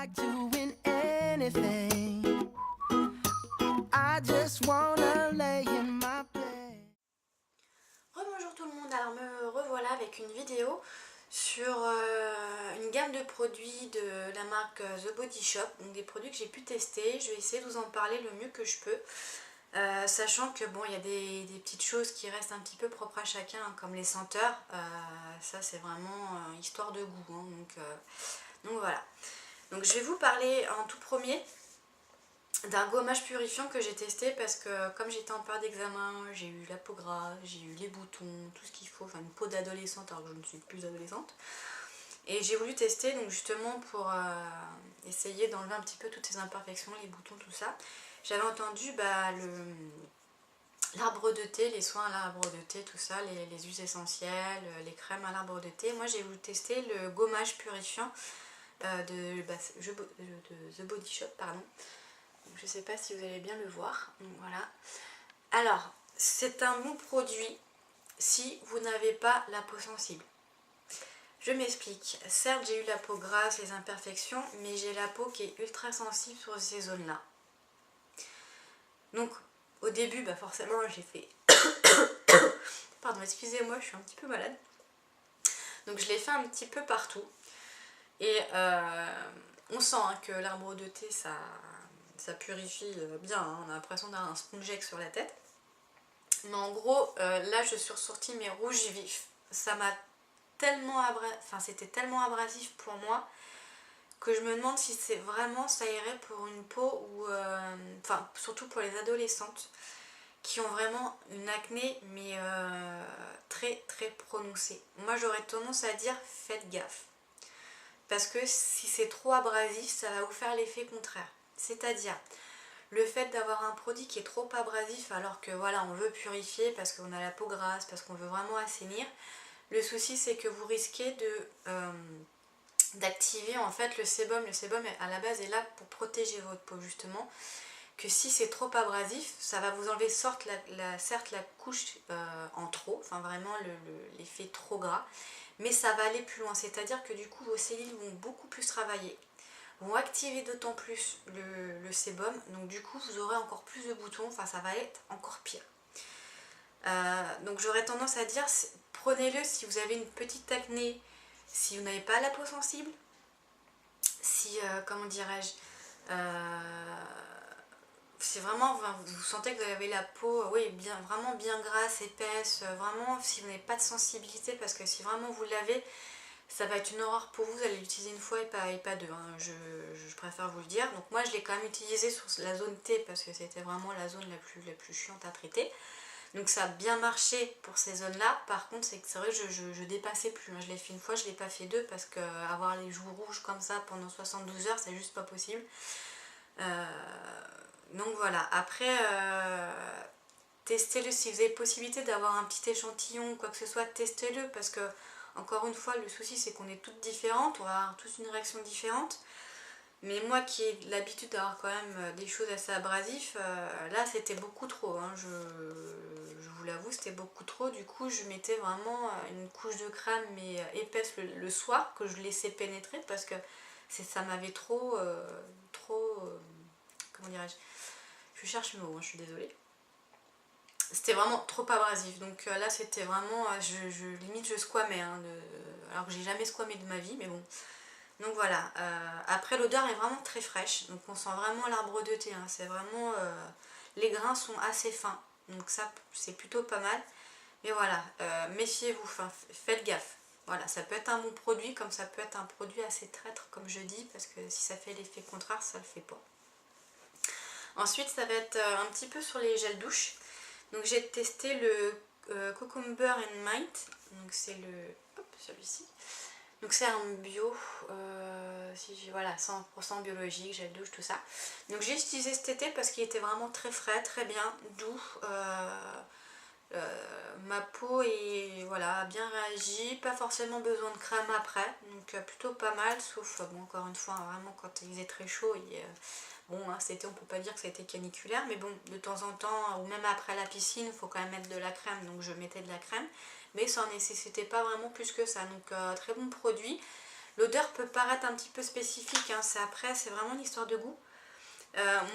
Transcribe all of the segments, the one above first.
like doing anything. I just wanna lay in my bed. Rebonjour tout le monde, alors me revoilà avec une vidéo sur une gamme de produits de la marque The Body Shop, donc des produits que j'ai pu tester. Je vais essayer de vous en parler le mieux que je peux, sachant que bon, il y a des petites choses qui restent un petit peu propres à chacun, hein, comme les senteurs. Ça c'est vraiment histoire de goût, hein, donc voilà. Donc je vais vous parler en tout premier d'un gommage purifiant que j'ai testé parce que comme j'étais en période d'examen, j'ai eu la peau grasse, j'ai eu les boutons, tout ce qu'il faut, enfin une peau d'adolescente alors que je ne suis plus adolescente. Et j'ai voulu tester donc justement pour essayer d'enlever un petit peu toutes ces imperfections, les boutons, tout ça. J'avais entendu l'arbre de thé, les soins à l'arbre de thé, tout ça, les huiles essentielles, les crèmes à l'arbre de thé. Moi j'ai voulu tester le gommage purifiant de The Body Shop, pardon. Je ne sais pas si vous allez bien le voir. Donc, voilà. Alors, c'est un bon produit si vous n'avez pas la peau sensible. Je m'explique. Certes, j'ai eu la peau grasse, les imperfections, mais j'ai la peau qui est ultra sensible sur ces zones-là. Donc, au début, forcément, j'ai fait... Pardon, excusez-moi, je suis un petit peu malade. Donc, je l'ai fait un petit peu partout. Et on sent que l'arbre de thé, ça purifie bien, hein. On a l'impression d'avoir un sponge sur la tête. Mais en gros, là je suis ressortie mes rouges vifs. Ça m'a tellement c'était tellement abrasif pour moi que je me demande si c'est vraiment ça irait pour une peau ou surtout pour les adolescentes qui ont vraiment une acné mais très très prononcée. Moi j'aurais tendance à dire faites gaffe. Parce que si c'est trop abrasif, ça va vous faire l'effet contraire. C'est-à-dire, le fait d'avoir un produit qui est trop abrasif alors que voilà, on veut purifier parce qu'on a la peau grasse, parce qu'on veut vraiment assainir, le souci c'est que vous risquez d'activer en fait le sébum. Le sébum à la base est là pour protéger votre peau justement. Que si c'est trop abrasif, ça va vous enlever certes la couche en trop, enfin vraiment l'effet trop gras, mais ça va aller plus loin, c'est-à-dire que du coup vos cellules vont beaucoup plus travailler, vont activer d'autant plus le sébum, donc du coup vous aurez encore plus de boutons, enfin ça va être encore pire. Donc j'aurais tendance à dire, prenez-le si vous avez une petite acné, si vous n'avez pas la peau sensible, si, comment dirais-je, si vraiment vous sentez que vous avez la peau vraiment bien grasse, épaisse, vraiment si vous n'avez pas de sensibilité, parce que si vraiment vous l'avez, ça va être une horreur pour vous, vous allez l'utiliser une fois et pas deux, hein. Je préfère vous le dire. Donc moi je l'ai quand même utilisé sur la zone T parce que c'était vraiment la zone la plus chiante à traiter. Donc ça a bien marché pour ces zones là. Par contre c'est vrai que je dépassais plus, hein. Je l'ai fait une fois, je ne l'ai pas fait deux parce que avoir les joues rouges comme ça pendant 72 heures c'est juste pas possible. Donc voilà, après testez-le si vous avez possibilité d'avoir un petit échantillon ou quoi que ce soit, testez-le parce que encore une fois le souci c'est qu'on est toutes différentes, on va avoir tous une réaction différente. Mais moi qui ai l'habitude d'avoir quand même des choses assez abrasives, là c'était beaucoup trop, hein. Je vous l'avoue, c'était beaucoup trop. Du coup je mettais vraiment une couche de crème mais épaisse le soir que je laissais pénétrer parce que ça m'avait trop, comment dirais-je, je cherche le mot, hein, je suis désolée. C'était vraiment trop abrasif, donc là c'était vraiment, limite je squamais, hein, alors que j'ai jamais squamé de ma vie, mais bon. Donc voilà, après l'odeur est vraiment très fraîche, donc on sent vraiment l'arbre de thé, hein. C'est vraiment, les grains sont assez fins, donc ça c'est plutôt pas mal. Mais voilà, méfiez-vous, faites gaffe. Voilà, ça peut être un bon produit comme ça peut être un produit assez traître comme je dis, parce que si ça fait l'effet contraire, ça le fait pas. Ensuite ça va être un petit peu sur les gels douche. Donc j'ai testé le Cucumber and Mint, donc c'est celui-ci. Donc c'est un bio, voilà, 100% biologique, gel douche, tout ça. Donc j'ai utilisé cet été parce qu'il était vraiment très frais, très bien, doux. Ma peau a bien réagi, pas forcément besoin de crème après, donc plutôt pas mal, sauf bon, encore une fois, vraiment quand il faisait très chaud, bon, hein, cet été on peut pas dire que ça a été caniculaire, mais bon, de temps en temps, ou même après la piscine, il faut quand même mettre de la crème, donc je mettais de la crème, mais ça en nécessitait pas vraiment plus que ça, donc très bon produit. L'odeur peut paraître un petit peu spécifique, hein, c'est vraiment une histoire de goût.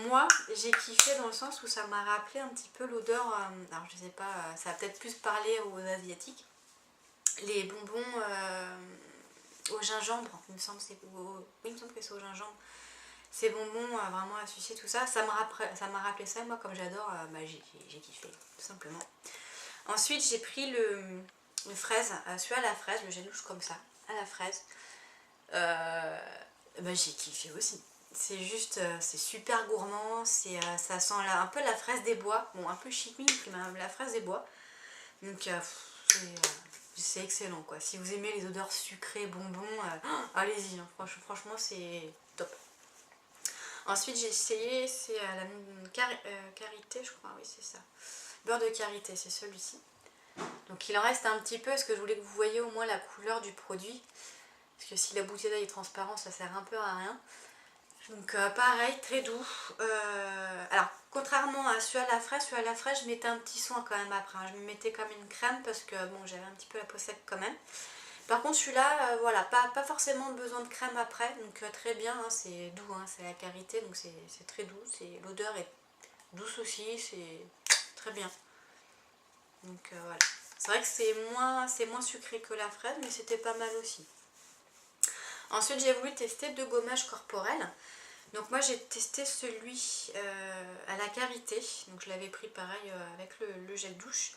Moi j'ai kiffé dans le sens où ça m'a rappelé un petit peu l'odeur, alors je sais pas, ça va peut-être plus parler aux asiatiques, les bonbons au gingembre, il me semble, oui, il me semble que c'est au gingembre. Ces bonbons vraiment à sucer, tout ça, ça m'a rappelé ça. Moi comme j'adore, j'ai kiffé tout simplement. Ensuite j'ai pris le fraise, celui à la fraise, le gel douche comme ça, à la fraise. J'ai kiffé aussi. C'est juste, c'est super gourmand, ça sent un peu la fraise des bois, bon un peu chimique mais la fraise des bois. Donc c'est excellent quoi. Si vous aimez les odeurs sucrées, bonbons, allez-y, hein. Franchement c'est top. Ensuite j'ai essayé, c'est la karité je crois, oui c'est ça. Beurre de karité, c'est celui-ci. Donc il en reste un petit peu parce que je voulais que vous voyez au moins la couleur du produit. Parce que si la bouteille est transparente, ça sert un peu à rien. Donc pareil, très doux. Alors, contrairement à celui à la fraise, je mettais un petit soin quand même après. Hein. Je me mettais comme une crème parce que bon, j'avais un petit peu la peau sec quand même. Par contre, celui-là, voilà, pas forcément besoin de crème après. Donc très bien, hein, c'est doux, hein, c'est la karité, donc c'est très doux. L'odeur est douce aussi, c'est très bien. Donc voilà. C'est vrai que c'est moins sucré que la fraise, mais c'était pas mal aussi. Ensuite, j'ai voulu tester 2 gommages corporels. Donc moi j'ai testé celui à la karité, donc je l'avais pris pareil avec le gel douche.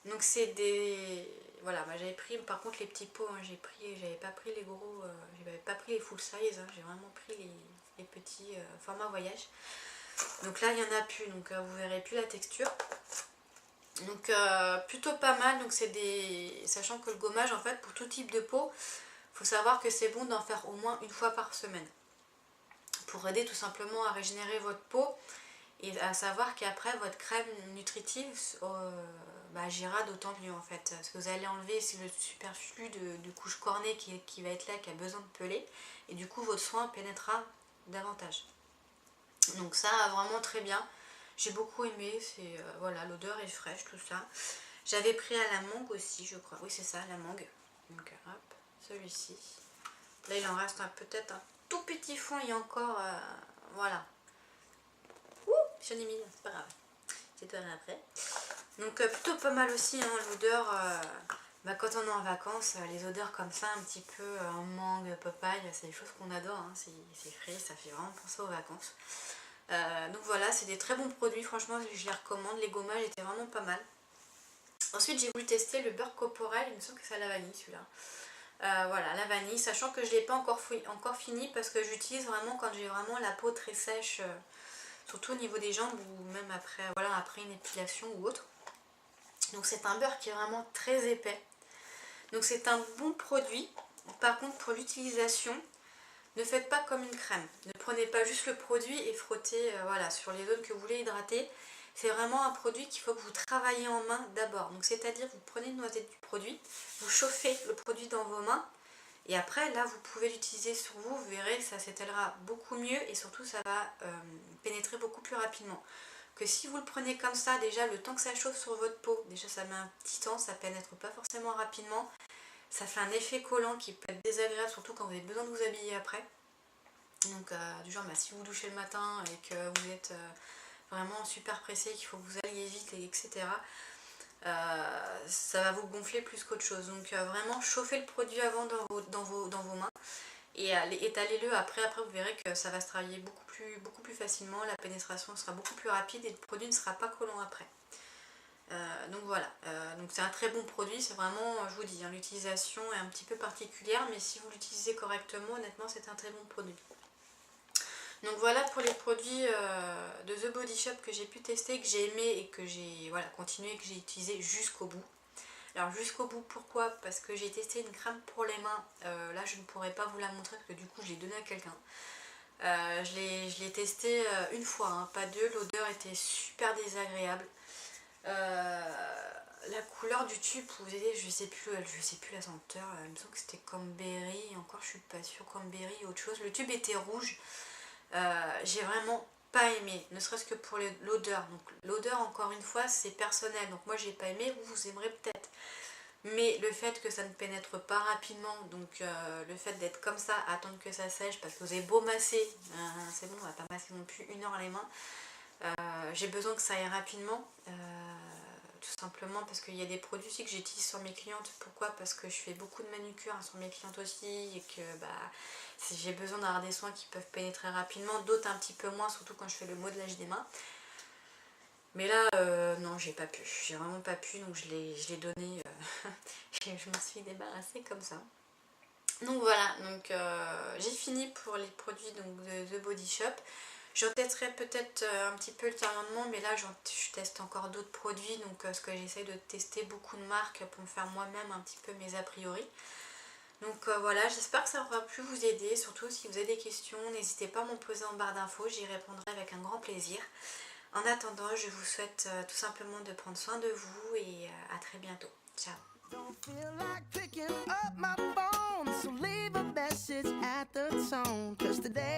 Donc c'est des... Voilà, j'avais pris par contre les petits pots, hein, j'avais pas pris les gros, j'avais pas pris les full size, hein, j'ai vraiment pris les petits format voyage. Donc là il n'y en a plus, donc vous verrez plus la texture. Donc plutôt pas mal, donc c'est des... Sachant que le gommage en fait pour tout type de peau, il faut savoir que c'est bon d'en faire au moins une fois par semaine. Pour aider tout simplement à régénérer votre peau et à savoir qu'après votre crème nutritive agira d'autant mieux en fait. Parce que vous allez enlever le superflu de couche cornée qui va être là, qui a besoin de peler, et du coup votre soin pénétrera davantage. Donc ça vraiment très bien. J'ai beaucoup aimé, voilà, l'odeur est fraîche, tout ça. J'avais pris à la mangue aussi, je crois. Oui c'est ça, la mangue. Donc hop, celui-ci. Là il en reste peut-être un tout petit fond et encore, voilà. Ouh, j'en ai mis, c'est pas grave. C'est toi après. Donc plutôt pas mal aussi, hein, l'odeur, quand on est en vacances, les odeurs comme ça, un petit peu mangue, papaye, c'est des choses qu'on adore, hein, c'est frais, ça fait vraiment penser aux vacances. Donc voilà, c'est des très bons produits, franchement je les recommande, les gommages étaient vraiment pas mal. Ensuite j'ai voulu tester le beurre corporel, il me semble que c'est à la vanille celui-là. Voilà, la vanille, sachant que je ne l'ai pas encore fini parce que j'utilise vraiment quand j'ai vraiment la peau très sèche, surtout au niveau des jambes ou même après, voilà, après une épilation ou autre. Donc c'est un beurre qui est vraiment très épais. Donc c'est un bon produit. Par contre pour l'utilisation, ne faites pas comme une crème. Ne prenez pas juste le produit et frottez voilà, sur les zones que vous voulez hydrater. C'est vraiment un produit qu'il faut que vous travaillez en main d'abord. Donc c'est-à-dire vous prenez une noisette du produit, vous chauffez le produit dans vos mains et après là vous pouvez l'utiliser sur vous, vous verrez ça s'étalera beaucoup mieux et surtout ça va pénétrer beaucoup plus rapidement. Que si vous le prenez comme ça, déjà le temps que ça chauffe sur votre peau, déjà ça met un petit temps, ça pénètre pas forcément rapidement. Ça fait un effet collant qui peut être désagréable, surtout quand vous avez besoin de vous habiller après. Donc du genre si vous douchez le matin et que vous êtes vraiment super pressé, qu'il faut que vous alliez vite, etc. Ça va vous gonfler plus qu'autre chose. Donc vraiment chauffez le produit avant dans vos mains et étalez-le après vous verrez que ça va se travailler beaucoup plus facilement, la pénétration sera beaucoup plus rapide et le produit ne sera pas collant après. Donc voilà, donc c'est un très bon produit, c'est vraiment, je vous dis, hein, l'utilisation est un petit peu particulière, mais si vous l'utilisez correctement, honnêtement c'est un très bon produit. Donc voilà pour les produits de The Body Shop que j'ai pu tester, que j'ai aimé et que j'ai continué, que j'ai utilisé jusqu'au bout. Alors jusqu'au bout, pourquoi? Parce que j'ai testé une crème pour les mains, là je ne pourrais pas vous la montrer parce que du coup je l'ai donnée à quelqu'un. Je l'ai testé une fois, hein, pas deux, l'odeur était super désagréable. La couleur du tube, vous voyez, je sais plus la senteur, il me semble que c'était Cranberry, encore je suis pas sûre, Cranberry autre chose. Le tube était rouge, j'ai vraiment pas aimé, ne serait-ce que pour l'odeur. Donc l'odeur encore une fois c'est personnel, donc moi j'ai pas aimé, vous aimerez peut-être. mais le fait que ça ne pénètre pas rapidement, donc le fait d'être comme ça, attendre que ça sèche, parce que vous avez beau masser, c'est bon, on va pas masser non plus 1 heure les mains, j'ai besoin que ça aille rapidement, tout simplement parce qu'il y a des produits aussi que j'utilise sur mes clientes. Pourquoi? Parce que je fais beaucoup de manucure sur mes clientes aussi, et que si j'ai besoin d'avoir des soins qui peuvent pénétrer rapidement, d'autres un petit peu moins, surtout quand je fais le modelage des mains. Mais là, non, j'ai pas pu, j'ai vraiment pas pu, donc je l'ai donné, je m'en suis débarrassée comme ça. Donc voilà, donc j'ai fini pour les produits donc, de The Body Shop. J'en testerai peut-être un petit peu ultérieurement, mais là je teste encore d'autres produits, donc parce que j'essaie de tester beaucoup de marques pour me faire moi-même un petit peu mes a priori. Donc voilà, j'espère que ça aura pu vous aider, surtout si vous avez des questions, n'hésitez pas à m'en poser en barre d'infos, j'y répondrai avec un grand plaisir. En attendant, je vous souhaite tout simplement de prendre soin de vous et à très bientôt. Ciao! Don't feel like picking up my phone, so leave a message at the tone. 'Cause today